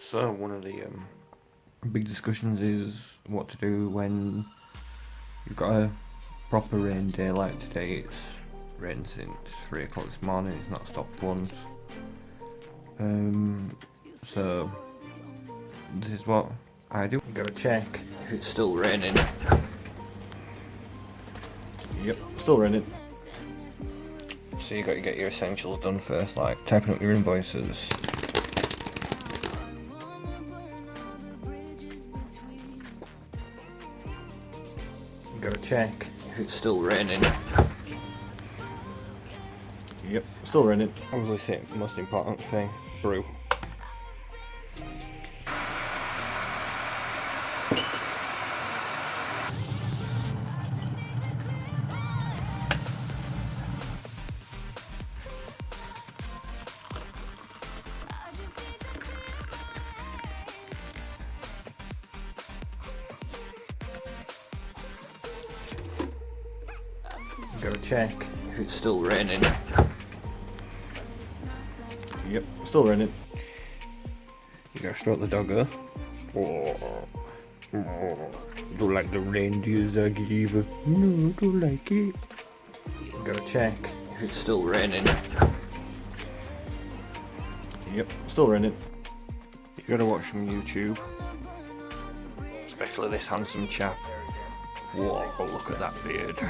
So one of the big discussions is what to do when you've got a proper rain day like today. It's rained since 3 o'clock this morning, it's not stopped once. So this is what I do. You gotta check if it's still raining. Yep, still raining. So you got to get your essentials done first, like typing up your invoices. You gotta check if it's still raining. Yep, still raining. Obviously, the most important thing, brew. You gotta check if it's still raining. Yep, still raining. You gotta stroke the doggo. Don't like the reindeers I give. No, don't like it. You gotta check if it's still raining. Yep, still raining. You gotta watch some YouTube. Especially this handsome chap. Whoa, look at that beard.